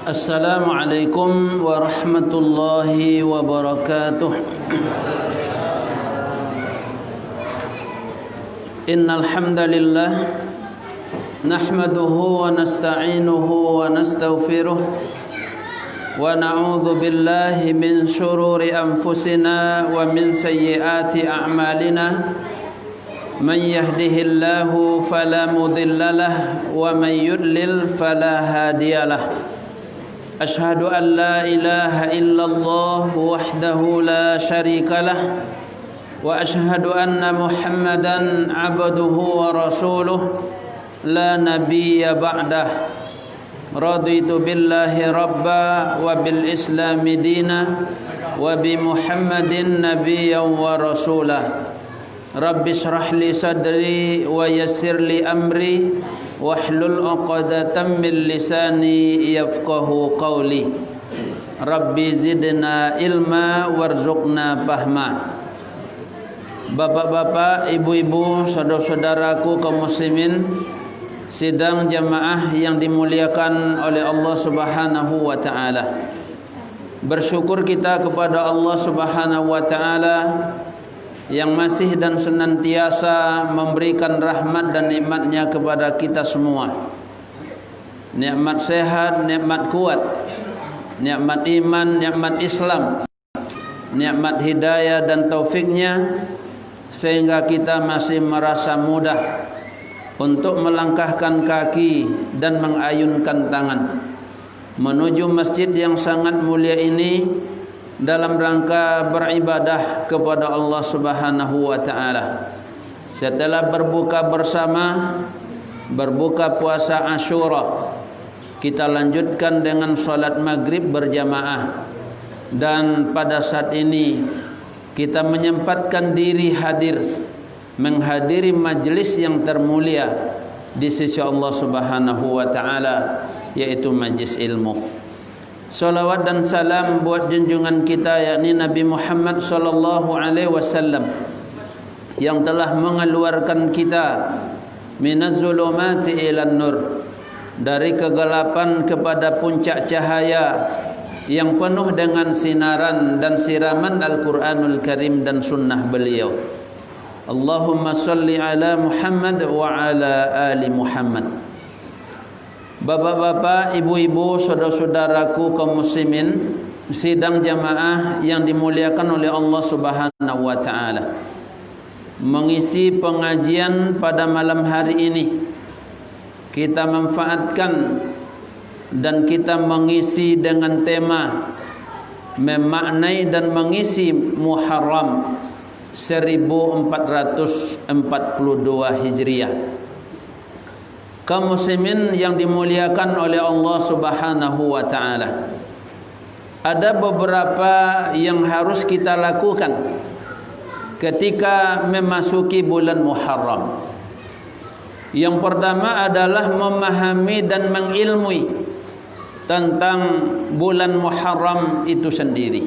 Assalamualaikum warahmatullahi wabarakatuh. Innal hamdalillah nahmaduhu wa nasta'inuhu wa nastaghfiruh wa na'udzu billahi min shururi anfusina wa min sayyiati a'malina. Man yahdihillahu fala mudilla lahu wa man yudlil fala hadiyalah. Ashhadu an la ilaha illallah wahdahu la syarika lah wa ashhadu anna Muhammadan abduhu wa rasuluh la nabiyya ba'dah. Raditu billahi rabba wa bil islami dina wa bi Muhammadin nabiyyan wa rasulah. Rabbi shrah li sadri wa yassir li amri wahlul 'uqdatam min lisani yafqahu qawli. Rabbi zidna ilma warzuqna fahma. Bapak-bapak, ibu-ibu, saudara-saudaraku kaum muslimin, sidang jamaah yang dimuliakan oleh Allah Subhanahu wa taala. Bersyukur kita kepada Allah Subhanahu wa taala yang masih dan senantiasa memberikan rahmat dan nikmatnya kepada kita semua. Nikmat sehat, nikmat kuat, nikmat iman, nikmat Islam, nikmat hidayah dan taufiknya, sehingga kita masih merasa mudah untuk melangkahkan kaki dan mengayunkan tangan menuju masjid yang sangat mulia ini dalam rangka beribadah kepada Allah Subhanahu wa taala. Setelah berbuka bersama, berbuka puasa Asyura, kita lanjutkan dengan salat maghrib berjamaah. Dan pada saat ini kita menyempatkan diri hadir menghadiri majlis yang termulia di sisi Allah Subhanahu wa taala, yaitu majlis ilmu. Salawat dan salam buat junjungan kita, yakni Nabi Muhammad sallallahu alaihi wasallam, yang telah mengeluarkan kita minaz zulumati ilan nur, dari kegelapan kepada puncak cahaya yang penuh dengan sinaran dan siraman Al-Quranul Karim dan sunnah beliau. Allahumma salli ala Muhammad wa ala ali Muhammad. Bapak-bapak, ibu-ibu, saudara-saudaraku kaum muslimin, sidang jamaah yang dimuliakan oleh Allah Subhanahu wa taala. Mengisi pengajian pada malam hari ini, kita manfaatkan dan kita mengisi dengan tema memaknai dan mengisi Muharram 1442 Hijriah. Kaum muslimin yang dimuliakan oleh Allah Subhanahu wa taala, ada beberapa yang harus kita lakukan ketika memasuki bulan Muharram. Yang pertama adalah memahami dan mengilmui tentang bulan Muharram itu sendiri.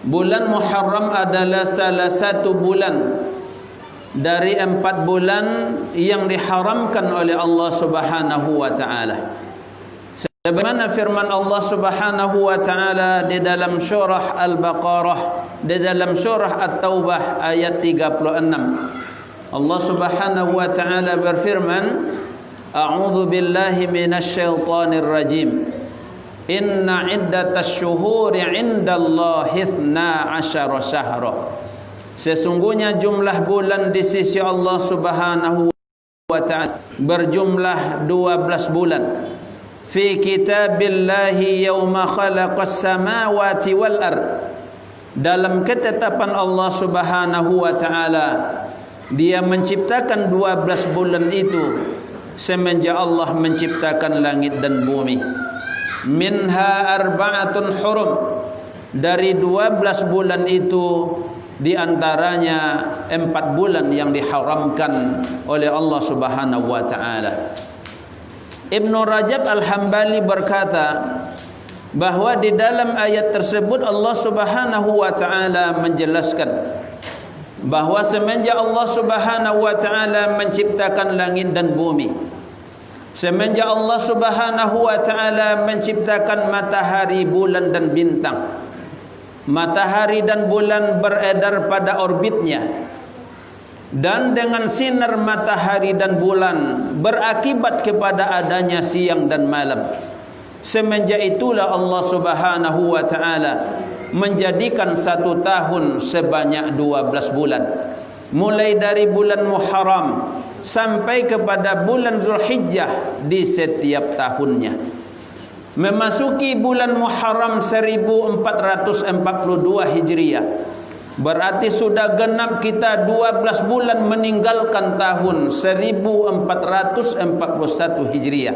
Bulan Muharram adalah salah satu bulan dari 4 bulan yang diharamkan oleh Allah Subhanahu wa taala. Sebagaimana firman Allah Subhanahu wa taala di dalam surah Al-Baqarah, di dalam surah At-Taubah ayat 36. Allah Subhanahu wa taala berfirman, A'udzu billahi minasy syaithanir rajim. Inna iddatasy syuhuri 'indallahi 12 syahra. Sesungguhnya jumlah bulan di sisi Allah Subhanahu wa taala berjumlah 12 bulan. Fi kitabillahi yauma khalaqas samawati wal ard. Dalam ketetapan Allah Subhanahu wa taala, Dia menciptakan 12 bulan itu semenjak Allah menciptakan langit dan bumi. Minha arba'atun hurum. Dari 12 bulan itu, di antaranya 4 bulan yang diharamkan oleh Allah Subhanahu wa taala. Ibnu Rajab Al-Hambali berkata bahwa di dalam ayat tersebut Allah Subhanahu wa taala menjelaskan bahwa semenjak Allah Subhanahu wa taala menciptakan langit dan bumi, Semenjak Allah Subhanahu wa ta'ala menciptakan matahari, bulan dan bintang, matahari dan bulan beredar pada orbitnya, dan dengan sinar matahari dan bulan berakibat kepada adanya siang dan malam. Semenjak itulah Allah Subhanahu wa ta'ala menjadikan satu tahun sebanyak 12 bulan. Mulai dari bulan Muharram sampai kepada bulan Zulhijjah di setiap tahunnya. Memasuki bulan Muharram 1442 Hijriah, berarti sudah genap kita 12 bulan meninggalkan tahun 1441 Hijriah.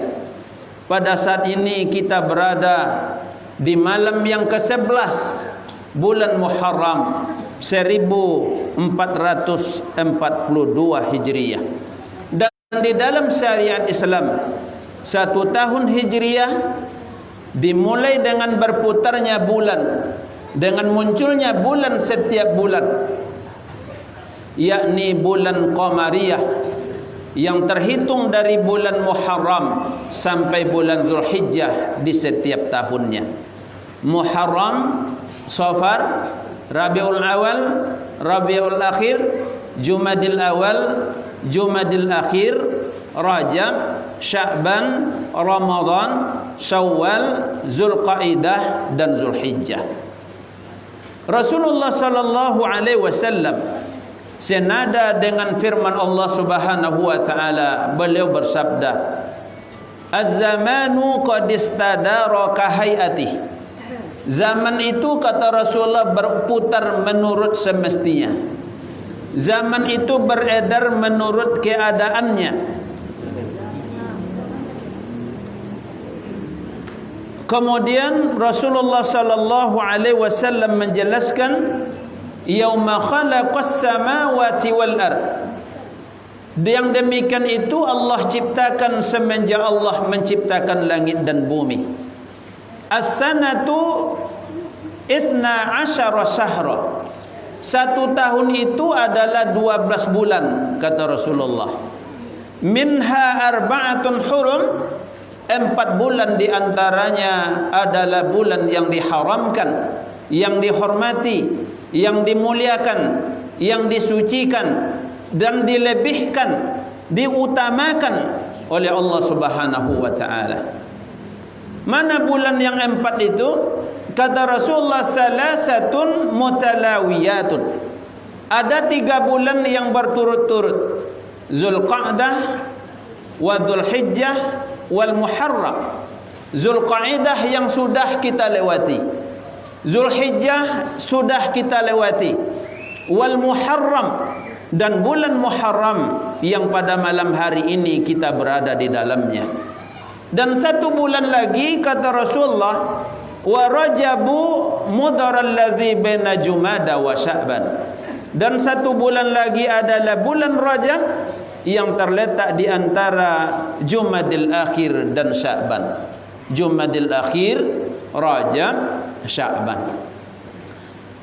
Pada saat ini kita berada di malam yang ke-11 bulan Muharram 1442 Hijriah. Dan di dalam syariat Islam, satu tahun Hijriah dimulai dengan berputarnya bulan, dengan munculnya bulan setiap bulan, yakni bulan Qamariyah yang terhitung dari bulan Muharram sampai bulan Zulhijjah di setiap tahunnya. Muharram, Safar, Rabiul Awal, Rabiul Akhir, Jumadil Awal, Jumadil Akhir, Rajab, Sya'ban, Ramadan, Syawal, Zulqaidah dan Zulhijjah. Rasulullah sallallahu alaihi wasallam senada dengan firman Allah Subhanahu wa taala, beliau bersabda, "Az-zamanu qad istadara ka hayatihi." Zaman itu, kata Rasulullah, berputar menurut semestinya. Zaman itu beredar menurut keadaannya. Kemudian Rasulullah sallallahu alaihi wasallam menjelaskan, yauma khalaqas samawati wal ard. Yang demikian itu Allah ciptakan semenjak Allah menciptakan langit dan bumi. As-sanatu isna asyara syahra. Satu tahun itu adalah 12 bulan, kata Rasulullah. Minha arba'atun hurum. 4 bulan diantaranya adalah bulan yang diharamkan, yang dihormati, yang dimuliakan, yang disucikan dan dilebihkan, diutamakan oleh Allah Subhanahu wa ta'ala. Mana bulan yang 4 itu? Kata Rasulullah, salasatun mutalawiyatun. Ada 3 bulan yang berturut-turut. Zulqa'dah wa Dzulhijjah wal Muharram. Zulqa'dah yang sudah kita lewati, Zulhijjah sudah kita lewati, wal Muharram, dan bulan Muharram yang pada malam hari ini kita berada di dalamnya. Dan 1 bulan lagi, kata Rasulullah, wa Rajabu mudharal ladzi baina Jumada wa Sya'ban. Dan 1 bulan lagi adalah bulan Rajab yang terletak di antara Jumadil Akhir dan Sya'ban. Jumadil Akhir, Rajab, Sya'ban.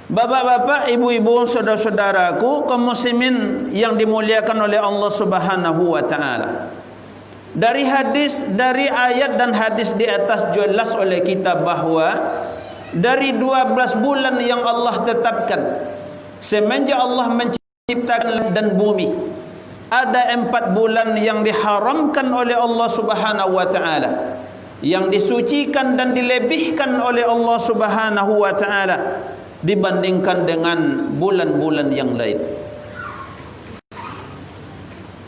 Bapak-bapak, ibu-ibu, saudara-saudaraku, kaum muslimin yang dimuliakan oleh Allah Subhanahu wa taala. Dari hadis, dari ayat dan hadis di atas jelas oleh kita bahawa dari 12 bulan yang Allah tetapkan semenjak Allah menciptakan langit dan bumi, ada 4 bulan yang diharamkan oleh Allah Subhanahu wa taala, yang disucikan dan dilebihkan oleh Allah Subhanahu wa taala dibandingkan dengan bulan-bulan yang lain.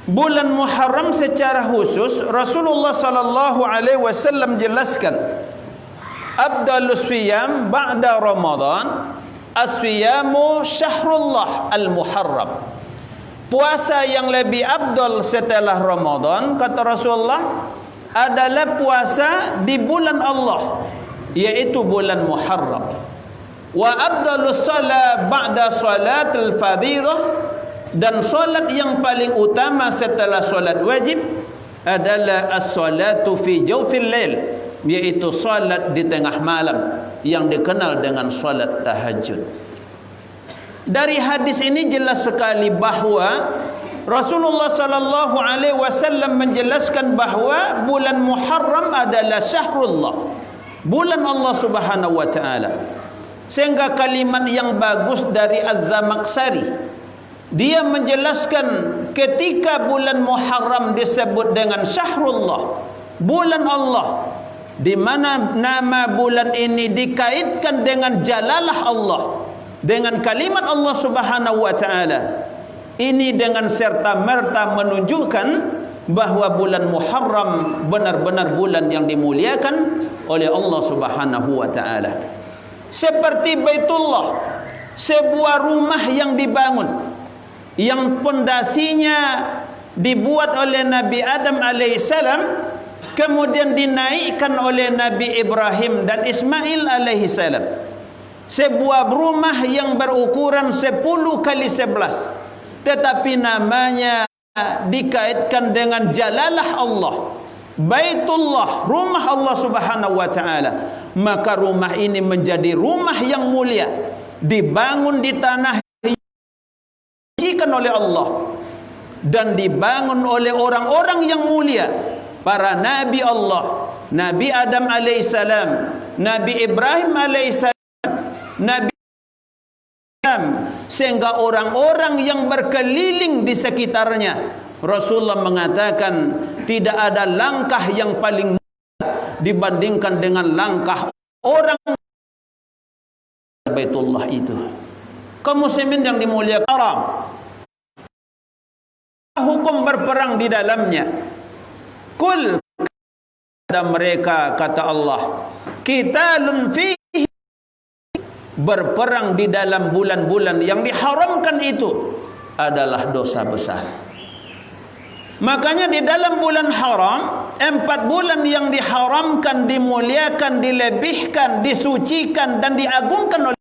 Bulan Muharram secara khusus Rasulullah sallallahu alaihi wasallam jelaskan, afdalus siyam ba'da Ramadan as-siyamu syahrullah al-Muharram. Puasa yang lebih afdal setelah Ramadan, kata Rasulullah, adalah puasa di bulan Allah, yaitu bulan Muharram. Wa afdalus shalah ba'da salatul fardhidah, dan solat yang paling utama setelah solat wajib adalah as-salatu fi jawfil lail, yaitu solat di tengah malam yang dikenal dengan solat tahajud. Dari hadis ini jelas sekali bahawa Rasulullah sallallahu alaihi wasallam menjelaskan bahawa bulan Muharram adalah syahrullah, bulan Allah Subhanahu wa taala. Sehingga kalimat yang bagus dari Az-Zamakhsyari, dia menjelaskan ketika bulan Muharram disebut dengan syahrullah, bulan Allah, di mana nama bulan ini dikaitkan dengan jalalah Allah, dengan kalimat Allah Subhanahu wa taala. Ini dengan serta-merta menunjukkan bahawa bulan Muharram benar-benar bulan yang dimuliakan oleh Allah Subhanahu wa taala. Seperti Baitullah, sebuah rumah yang dibangun, yang pondasinya dibuat oleh Nabi Adam alaihissalam, kemudian dinaikkan oleh Nabi Ibrahim dan Ismail alaihissalam. Sebuah rumah yang berukuran 10 kali 11, tetapi namanya dikaitkan dengan jalalah Allah, Baitullah, rumah Allah Subhanahu wa taala. Maka rumah ini menjadi rumah yang mulia, dibangun di tanah yang disucikan oleh Allah dan dibangun oleh orang-orang yang mulia, para nabi Allah, Nabi Adam alaihissalam, Nabi Ibrahim alaihissalam, Nabi, sehingga orang-orang yang berkeliling di sekitarnya. Rasulullah mengatakan tidak ada langkah yang paling mudah dibandingkan dengan langkah orang Baitullah itu. Kaum muslimin yang dimuliakan, haram hukum berperang di dalamnya. Kul, kepada mereka kata Allah, qitalun fihi, berperang di dalam bulan-bulan yang diharamkan itu adalah dosa besar. Makanya di dalam bulan haram, 4 bulan yang diharamkan, dimuliakan, dilebihkan, disucikan dan diagungkan oleh